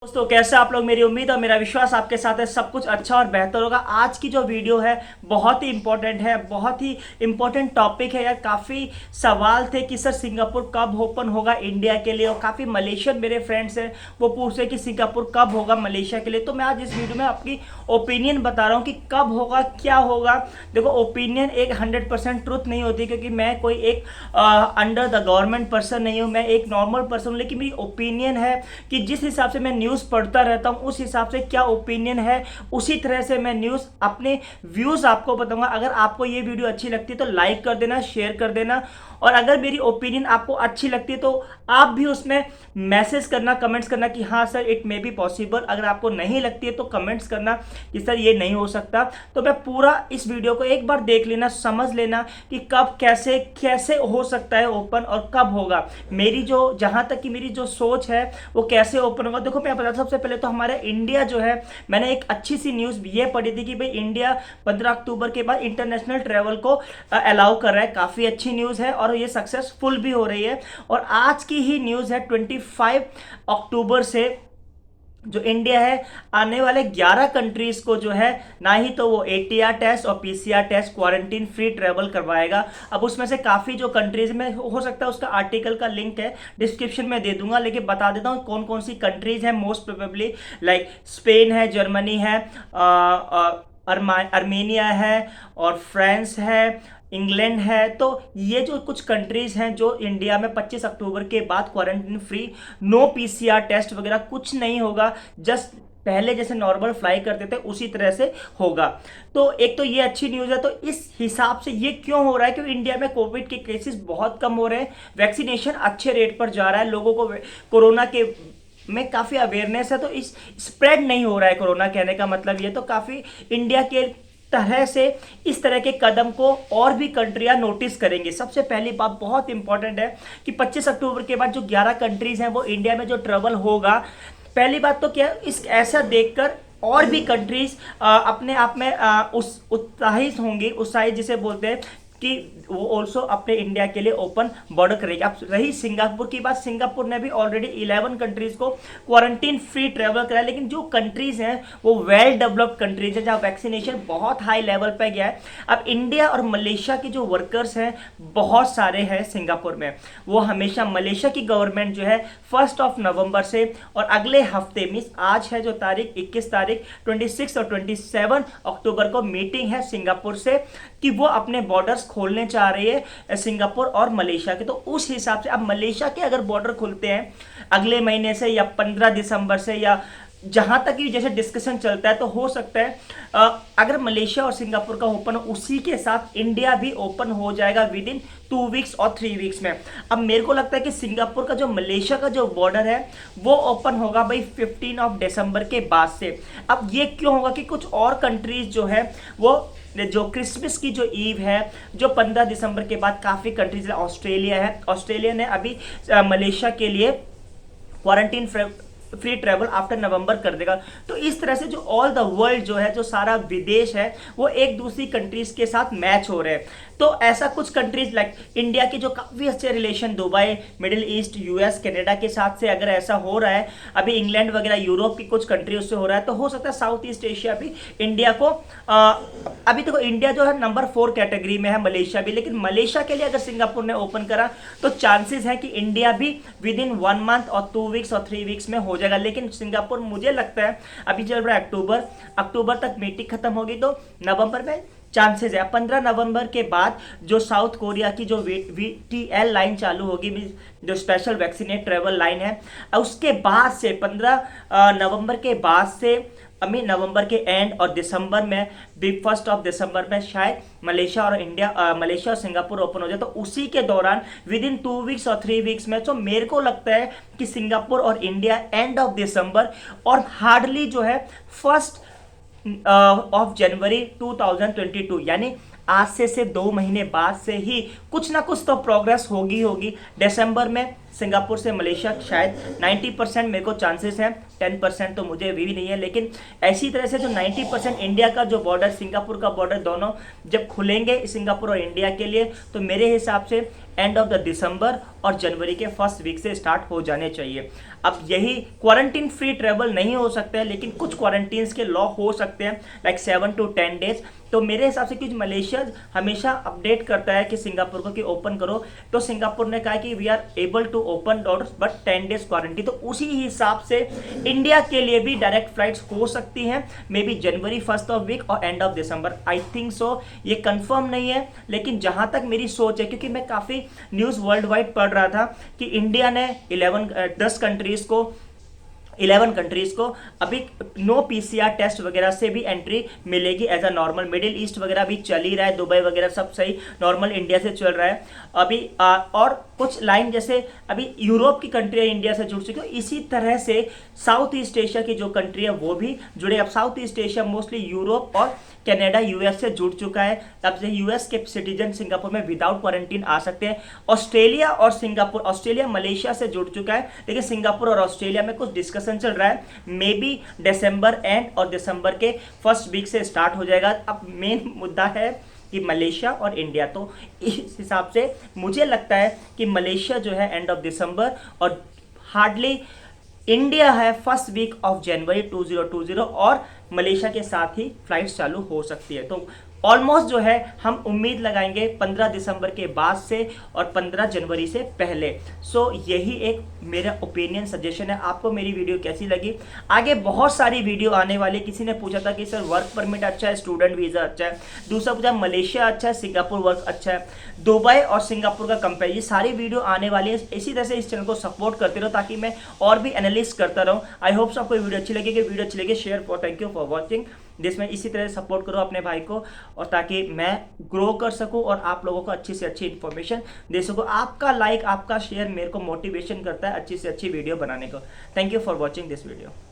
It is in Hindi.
दोस्तों कैसे आप लोग। मेरी उम्मीद और मेरा विश्वास आपके साथ है सब कुछ अच्छा और बेहतर होगा। आज की जो वीडियो है बहुत ही इंपॉर्टेंट है, बहुत ही इंपॉर्टेंट टॉपिक है यार। काफ़ी सवाल थे कि सर सिंगापुर कब ओपन होगा इंडिया के लिए, और काफ़ी मलेशियन मेरे फ्रेंड्स हैं वो पूछ रहे कि सिंगापुर कब होगा मलेशिया के लिए। तो मैं आज इस वीडियो में अपनी ओपिनियन बता रहा हूँ कि कब होगा, क्या होगा। देखो, ओपिनियन एक 100% ट्रुथ नहीं होती, क्योंकि मैं कोई एक अंडर द गवर्नमेंट पर्सन नहीं हूँ, मैं एक नॉर्मल पर्सन हूँ। लेकिन मेरी ओपिनियन है कि जिस हिसाब से मैं न्यूज़ पढ़ता रहता हूँ उस हिसाब से क्या ओपिनियन है, उसी तरह से मैं न्यूज़ अपने व्यूज़ आपको बताऊंगा। अगर आपको ये वीडियो अच्छी लगती है तो लाइक कर देना, शेयर कर देना, और अगर मेरी ओपिनियन आपको अच्छी लगती है तो आप भी उसमें मैसेज करना, कमेंट्स करना कि हाँ sir it may be possible. अगर आपको नहीं लगती है तो कमेंट्स करना कि सर ये नहीं हो सकता। तो मैं पूरा इस वीडियो को एक बार देख लेना, समझ लेना कि कब कैसे कैसे हो सकता है ओपन और कब होगा। मेरी जो जहाँ तक कि मेरी जो सोच है वो कैसे ओपन होगा। देखो मैं बता, सबसे पहले तो हमारा इंडिया जो है, मैंने एक अच्छी सी न्यूज़ ये पढ़ी थी कि भाई इंडिया 15 अक्टूबर के बाद इंटरनेशनल ट्रैवल को अलाउ कर रहा है। काफ़ी अच्छी न्यूज़ है और ये सक्सेसफुल भी हो रही है। और आज की ही न्यूज़ है 25 अक्टूबर से जो इंडिया है आने वाले 11 कंट्रीज को जो है ना ही तो वो एटीआर टेस्ट और PCR test quarantine free travel करवाएगा। अब उसमें से काफ़ी जो कंट्रीज में हो सकता है उसका आर्टिकल का लिंक है डिस्क्रिप्शन में दे दूंगा, लेकिन बता देता हूँ कौन कौन सी कंट्रीज है। मोस्ट प्रोबेबली लाइक स्पेन है, जर्मनी है, अर्मेनिया है और फ्रांस है, इंग्लैंड है। तो ये जो कुछ कंट्रीज हैं जो इंडिया में 25 अक्टूबर के बाद quarantine free, no PCR test वगैरह कुछ नहीं होगा, जस्ट पहले जैसे नॉर्मल फ्लाई करते थे उसी तरह से होगा। तो एक तो ये अच्छी न्यूज़ है। तो इस हिसाब से ये क्यों हो रहा है, क्योंकि इंडिया में कोविड के केसेस बहुत कम हो रहे हैं, वैक्सीनेशन अच्छे रेट पर जा रहा है, लोगों को कोरोना के में काफ़ी अवेयरनेस है, तो इस स्प्रेड नहीं हो रहा है कोरोना। कहने का मतलब ये तो काफ़ी इंडिया के तरह से इस तरह के कदम को और भी कंट्रियां नोटिस करेंगी। सबसे पहली बात बहुत इंपॉर्टेंट है कि 25 अक्टूबर के बाद जो 11 कंट्रीज हैं वो इंडिया में जो ट्रेवल होगा, पहली बात तो क्या इस ऐसा देखकर और भी कंट्रीज अपने आप में उस उत्साहित होंगी, उत्साहित जिसे बोलते हैं कि वो ऑल्सो अपने इंडिया के लिए ओपन बॉर्डर करेगी। अब रही सिंगापुर की बात, सिंगापुर ने भी ऑलरेडी 11 कंट्रीज को क्वारंटीन फ्री ट्रेवल कराया। लेकिन जो कंट्रीज हैं वो वेल डेवलप्ड कंट्रीज हैं जहाँ वैक्सीनेशन बहुत हाई लेवल पे गया है। अब इंडिया और मलेशिया के जो वर्कर्स हैं बहुत सारे हैं सिंगापुर में, वो हमेशा मलेशिया की गवर्नमेंट जो है 1 नवंबर से और अगले हफ्ते मीन्स आज है जो तारीख 21 तारीख, 26 और 27 अक्टूबर को मीटिंग है सिंगापुर से कि वो अपने बॉर्डर्स खोलने चाह रही है सिंगापुर और मलेशिया के। तो उस हिसाब से अब मलेशिया के अगर बॉर्डर खुलते हैं अगले महीने से या 15 दिसंबर से, या जहां तक कि जैसे डिस्कशन चलता है, तो हो सकता है अगर मलेशिया और सिंगापुर का ओपन हो उसी के साथ इंडिया भी ओपन हो जाएगा विद इन 2 वीक्स और 3 वीक्स में। अब मेरे को लगता है कि सिंगापुर का जो मलेशिया का जो बॉर्डर है वो ओपन होगा भाई 15 दिसंबर के बाद से। अब ये क्यों होगा कि कुछ और कंट्रीज जो है वो जो क्रिसमस की जो ईव है जो 15 दिसंबर के बाद काफ़ी कंट्रीज, ऑस्ट्रेलिया है, ऑस्ट्रेलिया ने अभी मलेशिया के लिए क्वारंटीन फ्री ट्रेवल आफ्टर नवंबर कर देगा। तो इस तरह से जो ऑल द वर्ल्ड जो है, जो सारा विदेश है वो एक दूसरी कंट्रीज के साथ मैच हो रहे हैं। तो ऐसा कुछ कंट्रीज लाइक इंडिया के जो काफ़ी अच्छे relation Dubai, middle east, US, Canada के साथ से अगर ऐसा हो रहा है, अभी इंग्लैंड वगैरह यूरोप की कुछ कंट्री उससे हो रहा है, तो हो सकता है साउथ ईस्ट एशिया भी इंडिया को अभी देखो इंडिया जो है नंबर 4 कैटेगरी में है, मलेशिया भी। लेकिन मलेशिया के लिए अगर सिंगापुर ने ओपन करा तो चांसेस है कि इंडिया भी विद इन 1 मंथ और 2 वीक्स और 3 वीक्स में हो जाएगा। लेकिन सिंगापुर मुझे लगता है अभी चल रहा है अक्टूबर तक मीटिंग खत्म होगी तो नवंबर में चांसेस है। 15 नवंबर के बाद जो साउथ कोरिया की जो VTL लाइन चालू होगी, जो स्पेशल वैक्सीनेट ट्रेवल लाइन है, उसके बाद से 15 नवंबर के बाद से नवंबर के एंड और दिसंबर में 1 दिसंबर में शायद मलेशिया और सिंगापुर ओपन हो जाए। तो उसी के दौरान विद इन 2 वीक्स और 3 वीक्स में तो मेरे को लगता है कि सिंगापुर और इंडिया एंड ऑफ दिसंबर और हार्डली जो है 1 जनवरी 2022 यानी आज से 2 महीने बाद से ही कुछ ना कुछ तो प्रोग्रेस होगी। दिसंबर में सिंगापुर से मलेशिया शायद 90% मेरे को चांसेस हैं, 10% तो मुझे अभी भी नहीं है। लेकिन ऐसी तरह से जो 90% इंडिया का जो बॉर्डर, सिंगापुर का बॉर्डर, दोनों जब खुलेंगे सिंगापुर और इंडिया के लिए, तो मेरे हिसाब से एंड ऑफ द दिसंबर और जनवरी के फर्स्ट वीक से स्टार्ट हो जाने चाहिए। अब यही क्वारंटीन फ्री ट्रेवल नहीं हो सकता है, लेकिन कुछ क्वारंटीन्स के लॉ हो सकते हैं, लाइक 7 to 10 डेज। तो मेरे हिसाब से क्योंकि मलेशिया हमेशा अपडेट करता है कि सिंगापुर को कि ओपन करो, तो सिंगापुर ने कहा कि we are able to open doors but 10 days quarantine. तो उसी हिसाब से इंडिया के लिए भी डायरेक्ट फ्लाइट्स हो सकती हैं, maybe January first of week और end of December, I think so. ये कंफर्म नहीं है, लेकिन जहां तक मेरी सोच है, क्योंकि मैं काफ़ी न्यूज़ वर्ल्ड वाइड पढ़ रहा था कि इंडिया ने 11 कंट्रीज को अभी नो पीसीआर टेस्ट वगैरह से भी एंट्री मिलेगी as a normal. Middle East वगैरह भी चल ही रहा है, दुबई वगैरह सब सही नॉर्मल इंडिया से चल रहा है अभी। और कुछ लाइन जैसे अभी यूरोप की कंट्री इंडिया से जुड़ चुकी है, इसी तरह से साउथ ईस्ट एशिया की जो कंट्री है वो भी जुड़े। अब south east Asia mostly Europe और कनाडा यूएस से जुड़ चुका है। तब से यूएस के सिटीजन सिंगापुर में विदाउट क्वारंटीन आ सकते हैं। ऑस्ट्रेलिया और सिंगापुर, ऑस्ट्रेलिया मलेशिया से जुड़ चुका है, लेकिन सिंगापुर और ऑस्ट्रेलिया में कुछ डिस्कशन चल रहा है, मे बी दिसंबर एंड और दिसंबर के फर्स्ट वीक से स्टार्ट हो जाएगा। अब मेन मुद्दा है कि मलेशिया और इंडिया, तो इस हिसाब से मुझे लगता है कि मलेशिया जो है एंड ऑफ दिसंबर और हार्डली इंडिया है फर्स्ट वीक ऑफ जनवरी 2020 और मलेशिया के साथ ही फ्लाइट्स चालू हो सकती है। तो ऑलमोस्ट जो है हम उम्मीद लगाएंगे 15 दिसंबर के बाद से और 15 जनवरी से पहले। सो यही एक मेरा ओपिनियन सजेशन है। आपको मेरी वीडियो कैसी लगी? आगे बहुत सारी वीडियो आने वाली। किसी ने पूछा था कि सर वर्क परमिट अच्छा है, स्टूडेंट वीज़ा अच्छा है, दूसरा पूछा मलेशिया अच्छा है, सिंगापुर वर्क अच्छा है, दुबई और सिंगापुर का कंपेयर, ये सारी वीडियो आने वाली है। इसी तरह से इस चैनल को सपोर्ट करते रहो ताकि मैं और भी एनालिस्ट करता रहूँ। आई होप आपको वीडियो अच्छी लगेगी। वीडियो अच्छी लगी share for, thank you for watching this. में इसी तरह सपोर्ट करो अपने भाई को, और ताकि मैं ग्रो कर सकूं और आप लोगों को अच्छी से अच्छी इन्फॉर्मेशन दे सकूं। आपका लाइक, आपका शेयर मेरे को मोटिवेशन करता है अच्छी से अच्छी वीडियो बनाने को। Thank you for watching this video.